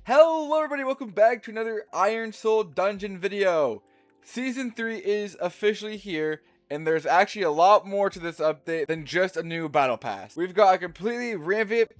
Hello everybody, welcome back to another Iron Soul dungeon video. Season 3 is officially here, and there's actually a lot more to this update than just a new battle pass. We've got a completely revamped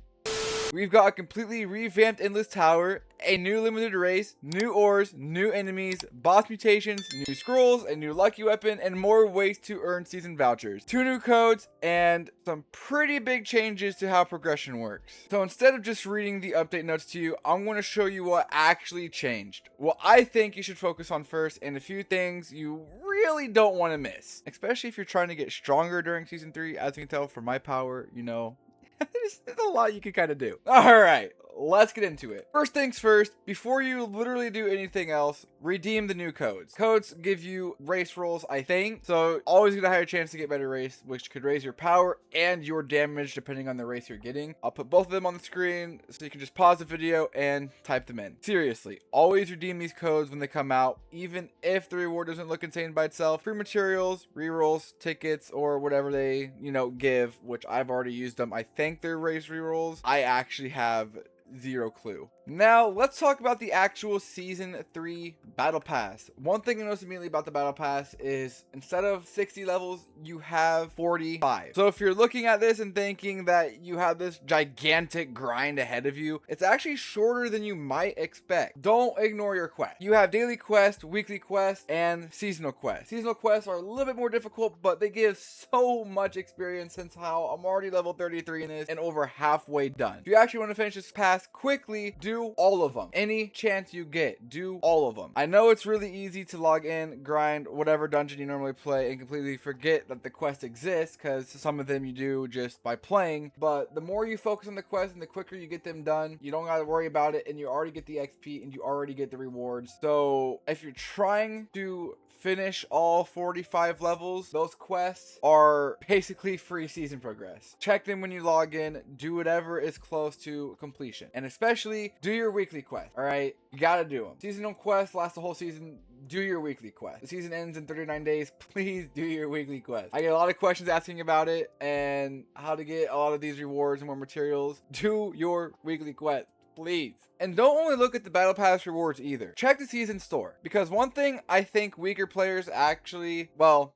endless tower, a new limited race, new ores, new enemies, boss mutations, new scrolls, a new lucky weapon, and more ways to earn season vouchers. 2 new codes, and some pretty big changes to how progression works. So instead of just reading the update notes to you, I'm going to show you what actually changed. What I think you should focus on first, and a few things you really don't want to miss. Especially if you're trying to get stronger during season 3. As you can tell from my power, you know, there's a lot you can kind of do. All right, let's get into it. First things first, before you literally do anything else, redeem the new codes. Codes give you race rolls, I think, so always get a higher chance to get better race, which could raise your power and your damage depending on the race you're getting. I'll put both of them on the screen so you can just pause the video and type them in. Seriously, always redeem these codes when they come out, even if the reward doesn't look insane by itself. Free materials, rerolls, tickets, or whatever they, give, which I've already used them. I think they're race rerolls. I actually have zero clue. Now let's talk about the actual season 3 battle pass. One thing I noticed immediately about the battle pass is instead of 60 levels, you have 45. So if you're looking at this and thinking that you have this gigantic grind ahead of you, it's actually shorter than you might expect. Don't ignore your quest. You have daily quest, weekly quest, and seasonal quest. Seasonal quests are a little bit more difficult, but they give so much experience since how I'm already level 33 in this and over halfway done. If you actually want to finish this pass quickly, do all of them. Any chance you get, do all of them. I know it's really easy to log in, grind whatever dungeon you normally play, and completely forget that the quest exists, because some of them you do just by playing, but the more you focus on the quest and the quicker you get them done, you don't gotta worry about it, and you already get the XP and you already get the rewards. So if you're trying to finish all 45 levels, those quests are basically free season progress. Check them when you log in, do whatever is close to completion, and especially do your weekly quest. All right, you gotta do them. Seasonal quests last the whole season. Do your weekly quest. The season ends in 39 days. Please do your weekly quest. I get a lot of questions asking about it and how to get a lot of these rewards and more materials. Do your weekly quest, please. And don't only look at the battle pass rewards either. Check the season store, because one thing I think weaker players actually,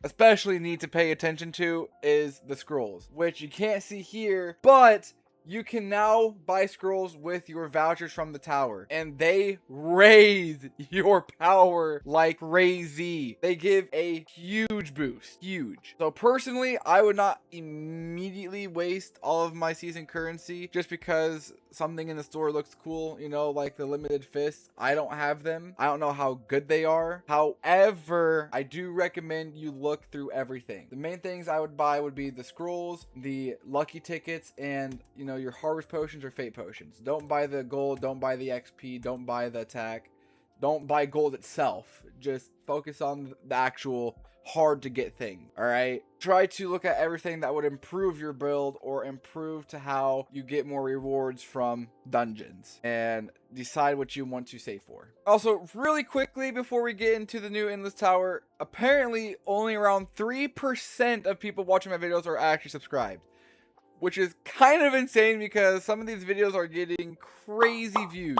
especially need to pay attention to is the scrolls, which you can't see here, but you can now buy scrolls with your vouchers from the tower, and they raise your power like crazy. They give a huge boost, huge. So personally, I would not immediately waste all of my season currency just because something in the store looks cool, like the limited fists. I don't have them. I don't know how good they are. However, I do recommend you look through everything. The main things I would buy would be the scrolls, the lucky tickets, and your harvest potions or fate potions. Don't buy the gold, don't buy the XP, don't buy the attack, don't buy gold itself. Just focus on the actual hard to get thing. All right, try to look at everything that would improve your build or improve to how you get more rewards from dungeons, and decide what you want to save for. Also, really quickly before we get into the new endless tower, apparently only around 3% of people watching my videos are actually subscribed, which is kind of insane because some of these videos are getting crazy views.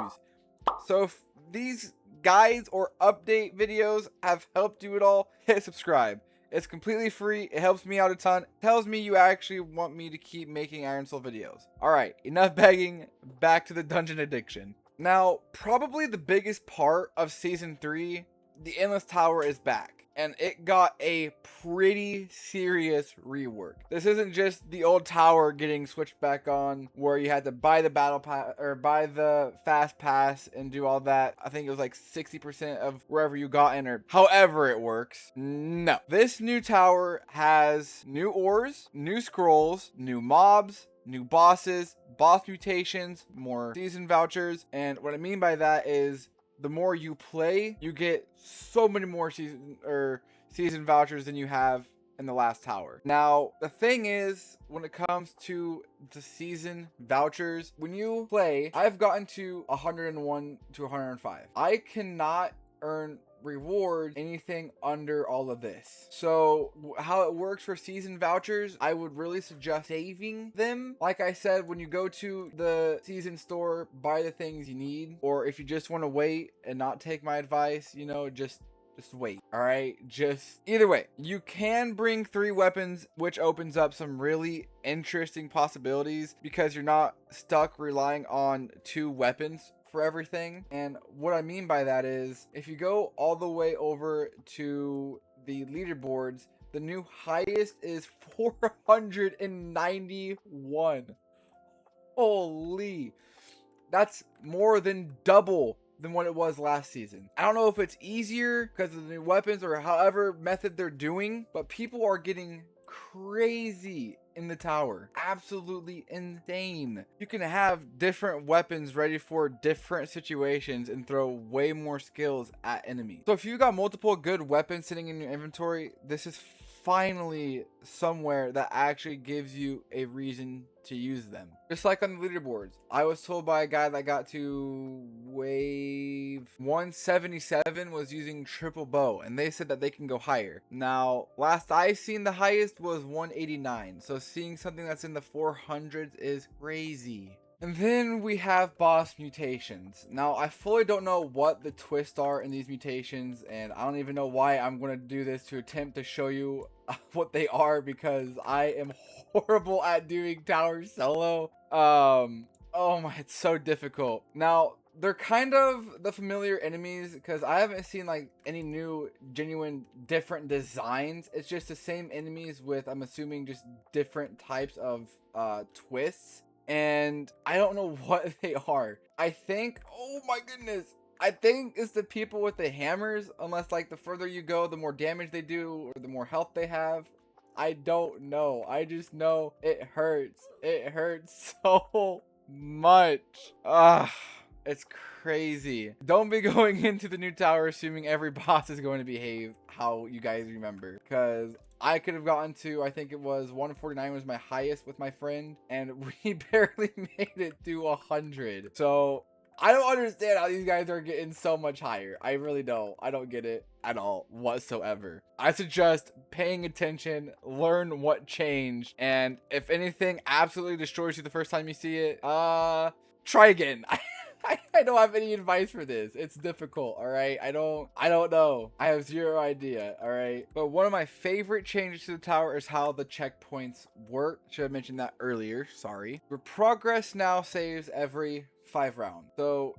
So if these guides or update videos have helped you at all, hit subscribe. It's completely free. It helps me out a ton. It tells me you actually want me to keep making Iron Soul videos. All right, enough begging. Back to the dungeon addiction. Now, probably the biggest part of season 3, the endless tower is back. And it got a pretty serious rework. This isn't just the old tower getting switched back on where you had to buy the battle pass or buy the fast pass and do all that. I think it was like 60% of wherever you got entered. However it works. No. This new tower has new ores, new scrolls, new mobs, new bosses, boss mutations, more season vouchers. And what I mean by that is the more you play, you get so many more season vouchers than you have in the last tower. Now, the thing is, when it comes to the season vouchers, when you play, I've gotten to 101 to 105. I cannot earn rewards anything under all of this. So how it works for season vouchers, I would really suggest saving them. Like I said, when you go to the season store, buy the things you need, or if you just want to wait and not take my advice, you know, just wait. All right, just either way, you can bring 3 weapons, which opens up some really interesting possibilities because you're not stuck relying on 2 weapons for everything. And what I mean by that is, if you go all the way over to the leaderboards, the new highest is 491. Holy, that's more than double than what it was last season. I don't know if it's easier because of the new weapons or however method they're doing, but people are getting crazy in the tower. Absolutely insane. You can have different weapons ready for different situations and throw way more skills at enemies. So if you got multiple good weapons sitting in your inventory, this is finally somewhere that actually gives you a reason to use them. Just like on the leaderboards, I was told by a guy that got to wave 177 was using triple bow, and they said that they can go higher. Now, last I seen, the highest was 189, so seeing something that's in the 400s is crazy. And then we have boss mutations. Now, I fully don't know what the twists are in these mutations, and I don't even know why I'm going to do this to attempt to show you what they are, because I am horrible at doing tower solo. Oh my, it's so difficult. Now, they're kind of the familiar enemies because I haven't seen like any new genuine different designs. It's just the same enemies with, I'm assuming, just different types of twists. And I don't know what they are. I think, oh my goodness, I think it's the people with the hammers, unless like the further you go, the more damage they do or the more health they have. I don't know. I just know it hurts. It hurts so much. It's crazy. Don't be going into the new tower assuming every boss is going to behave how you guys remember, because I could have gotten to, I think it was 149 was my highest with my friend, and we barely made it to 100. So I don't understand how these guys are getting so much higher. I really don't. I don't get it at all whatsoever. I suggest paying attention, learn what changed, and if anything absolutely destroys you the first time you see it, try again. I don't have any advice for this. It's difficult, all right? I don't know. I have zero idea, all right? But one of my favorite changes to the tower is how the checkpoints work. Should have mentioned that earlier, sorry. Your progress now saves every 5 rounds. So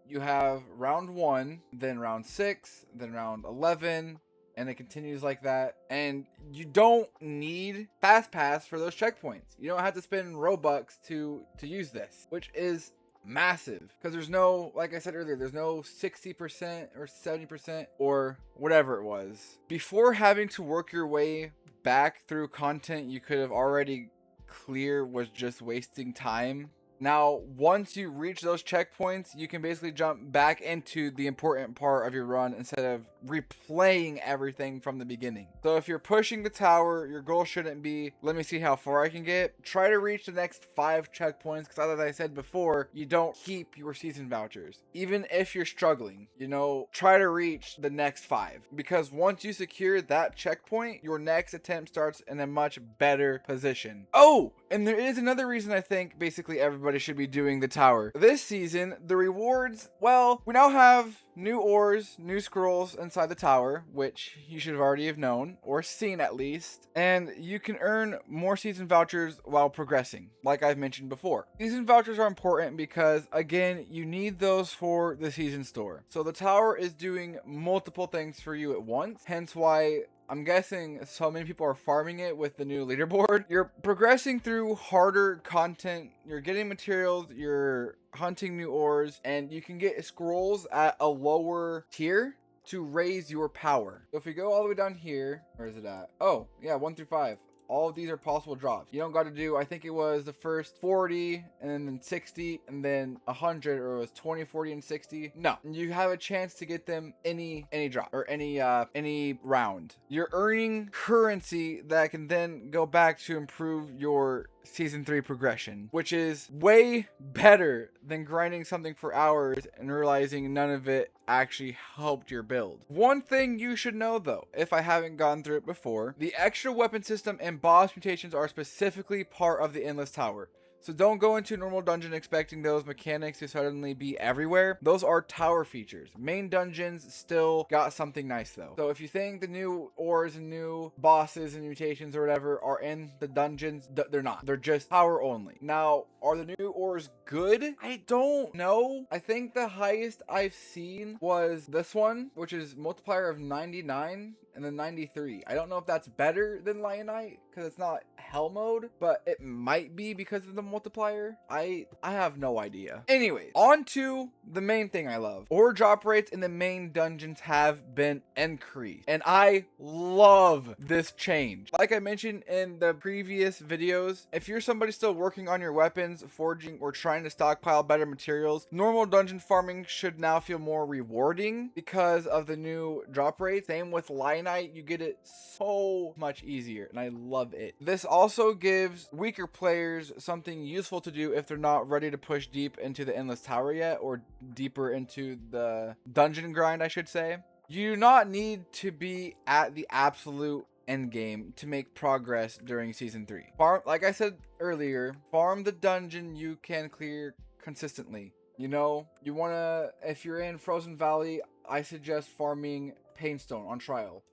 you have round 1, then round 6, then round 11, and it continues like that. And you don't need fast pass for those checkpoints. You don't have to spend Robux to use this, which is massive, because there's no, like I said earlier, there's no 60% or 70% or whatever it was. Before having to work your way back through content you could have already clear was just wasting time. Now, once you reach those checkpoints, you can basically jump back into the important part of your run instead of replaying everything from the beginning. So if you're pushing the tower, your goal shouldn't be, let me see how far I can get. Try to reach the next 5 checkpoints, because as I said before, you don't keep your season vouchers. Even if you're struggling, you know, try to reach the next 5. Because once you secure that checkpoint, your next attempt starts in a much better position. Oh, and there is another reason I think basically everybody should be doing the tower. This season, the rewards, well, we now have new ores, new scrolls inside the tower, which you should have already have known, or seen at least, and you can earn more season vouchers while progressing, like I've mentioned before. Season vouchers are important because, again, you need those for the season store. So the tower is doing multiple things for you at once, hence why I'm guessing so many people are farming it with the new leaderboard. You're progressing through harder content, you're getting materials, you're hunting new ores, and you can get scrolls at a lower tier to raise your power. So if we go all the way down here, where is it at? Oh, yeah, 1 through 5. All of these are possible drops. You don't got to do, I think it was the first 40 and then 60 and then 100, or it was 20, 40 and 60. No, you have a chance to get them any drop or any round. You're earning currency that can then go back to improve your season 3 progression, which is way better than grinding something for hours and realizing none of it actually helped your build. One thing you should know though, if I haven't gone through it before, the extra weapon system and boss mutations are specifically part of the Endless Tower. So don't go into a normal dungeon expecting those mechanics to suddenly be everywhere. Those are tower features. Main dungeons still got something nice though. So if you think the new ores and new bosses and mutations or whatever are in the dungeons, they're not. They're just tower only. Now, are the new ores good? I don't know. I think the highest I've seen was this one, which is multiplier of 99 and then 93. I don't know if that's better than Lionite because it's not hell mode, but it might be because of the multiplier. I have no idea. Anyways, on to the main thing I love. Ore drop rates in the main dungeons have been increased, and I love this change. Like I mentioned in the previous videos, if you're somebody still working on your weapons, forging, or trying to stockpile better materials, normal dungeon farming should now feel more rewarding because of the new drop rate. Same with Lionite, you get it so much easier, and I love it. This also gives weaker players something useful to do if they're not ready to push deep into the Endless Tower yet, or deeper into the dungeon grind, I should say. You do not need to be at the absolute end game to make progress during season 3. Farm, like I said earlier, farm the dungeon you can clear consistently. You know, you want to, if you're in Frozen Valley, I suggest farming Painstone on trial.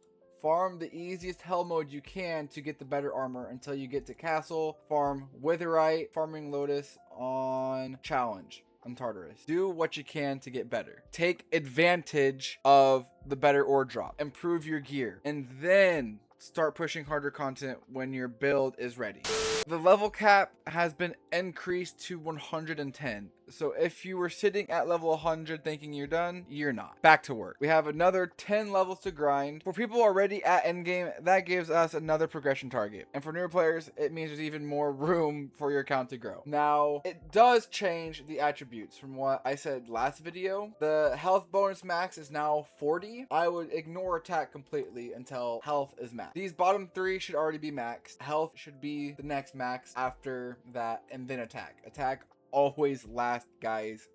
Farm the easiest hell mode you can to get the better armor until you get to castle. Farm Witherite, farming Lotus on challenge on Tartarus. Do what you can to get better. Take advantage of the better ore drop. Improve your gear. And then start pushing harder content when your build is ready. The level cap has been increased to 110. So if you were sitting at level 100 thinking you're done, you're not. Back to work. We have another 10 levels to grind. For people already at endgame, that gives us another progression target. And for newer players, it means there's even more room for your account to grow. Now, it does change the attributes from what I said last video. The health bonus max is now 40. I would ignore attack completely until health is max. These bottom 3 should already be maxed. Health should be the next max after that, and then attack. Attack always last, guys.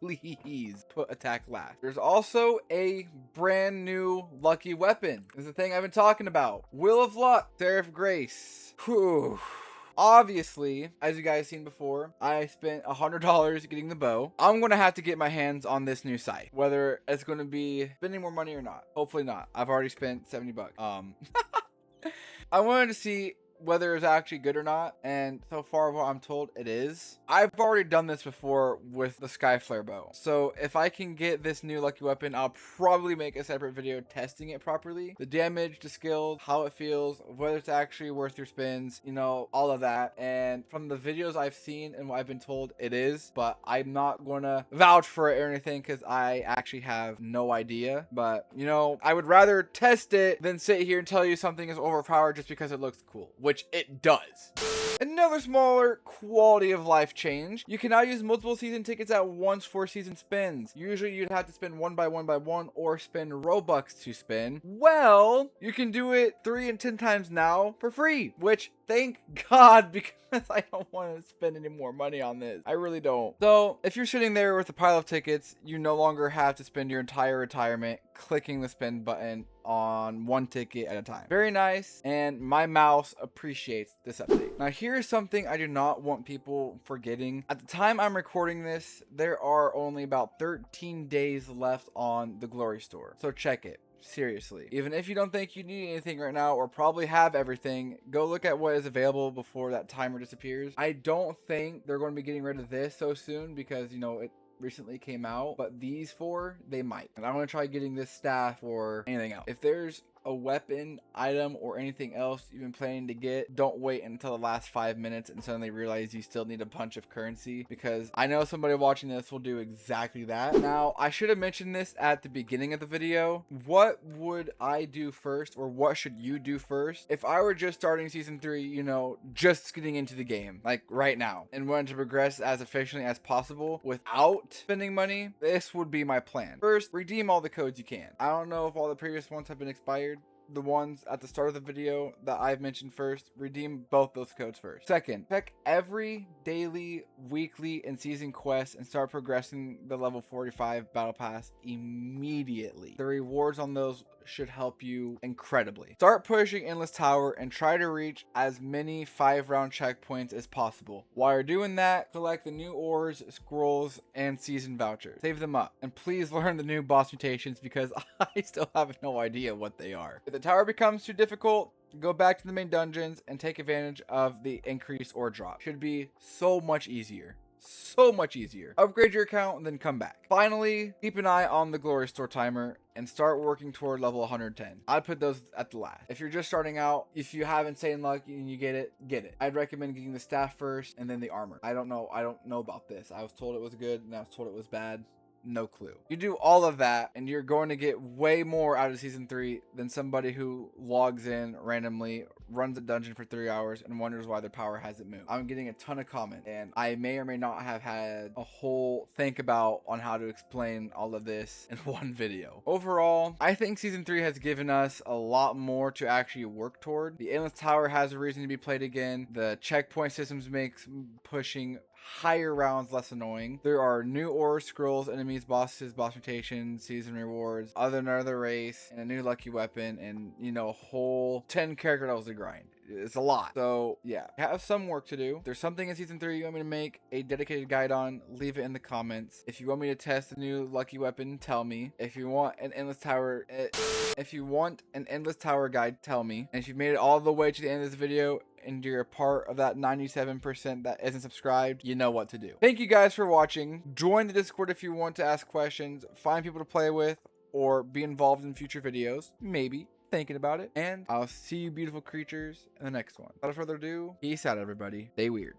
Please put attack last. There's also a brand new lucky weapon. This is the thing I've been talking about. Wheel of Luck, Seraph Grace. Whew. Obviously, as you guys seen before, I spent $100 getting the bow. I'm going to have to get my hands on this new site, whether it's going to be spending more money or not. Hopefully not. I've already spent 70 bucks. I wanted to see whether it's actually good or not, and so far what I'm told it is. I've already done this before with the Skyflare bow, so if I can get this new lucky weapon, I'll probably make a separate video testing it properly. The damage, the skills, how it feels, whether it's actually worth your spins, you know, all of that. And from the videos I've seen and what I've been told, it is, but I'm not gonna vouch for it or anything because I actually have no idea. But you know, I would rather test it than sit here and tell you something is overpowered just because it looks cool, which it does. Another smaller quality of life change. You can now use multiple season tickets at once for season spins. Usually you'd have to spend one by one or spend Robux to spin. Well, you can do it 3 and 10 times now for free, which thank God, because I don't want to spend any more money on this. I really don't. So if you're sitting there with a pile of tickets, you no longer have to spend your entire retirement clicking the spin button on one ticket at a time. Very nice, and my mouse appreciates this update. Now here's something I do not want people forgetting. At the time I'm recording this, there are only about 13 days left on the Glory Store, so check it. Seriously, even if you don't think you need anything right now or probably have everything, go look at what is available before that timer disappears. I don't think they're going to be getting rid of this so soon because, you know, it recently came out, but these 4, they might. And I want to try getting this staff or anything else. If there's a weapon, item, or anything else you've been planning to get, don't wait until the last 5 minutes and suddenly realize you still need a bunch of currency, because I know somebody watching this will do exactly that. Now, I should have mentioned this at the beginning of the video. What would I do first, or what should you do first if I were just starting season 3, you know, just getting into the game like right now and wanted to progress as efficiently as possible without spending money? This would be my plan. First, redeem all the codes you can. I don't know if all the previous ones have been expired. the ones at the start of the video that I've mentioned first, redeem both those codes first. Second, check every daily, weekly, and season quest and start progressing the level 45 battle pass immediately. The rewards on those should help you incredibly. Start pushing Endless Tower and try to reach as many 5-round checkpoints as possible. While you're doing that, collect the new ores, scrolls, and season vouchers. Save them up, and please learn the new boss mutations because I still have no idea what they are. If the tower becomes too difficult, go back to the main dungeons and take advantage of the increased ore drop. Should be so much easier. So much easier. Upgrade your account and then come back. Finally, keep an eye on the glory store timer and start working toward level 110. I'd put those at the last. If you're just starting out, if you have insane luck and you get it, get it. I'd recommend getting the staff first and then the armor. I don't know about this. I was told it was good and I was told it was bad. No clue. You do all of that and you're going to get way more out of season 3 than somebody who logs in randomly, runs a dungeon for 3 hours and wonders why their power hasn't moved. I'm getting a ton of comments and I may or may not have had a whole think about on how to explain all of this in one video. Overall, I think season 3 has given us a lot more to actually work toward. The Endless Tower has a reason to be played again. The checkpoint systems makes pushing higher rounds less annoying. There are new ores, scrolls, enemies, bosses, boss mutations, season rewards, another race, and a new lucky weapon, and you know, a whole 10 character levels to grind. It's a lot. So yeah, I have some work to do. If there's something in season 3 you want me to make a dedicated guide on, leave it in the comments. If you want me to test a new lucky weapon, tell me. If you want an endless tower guide, tell me. And if you've made it all the way to the end of this video and you're a part of that 97% that isn't subscribed, you know what to do. Thank you guys for watching. Join the Discord if you want to ask questions, find people to play with, or be involved in future videos. Maybe. Thinking about it. And I'll see you beautiful creatures in the next one. Without further ado, peace out everybody. Stay weird.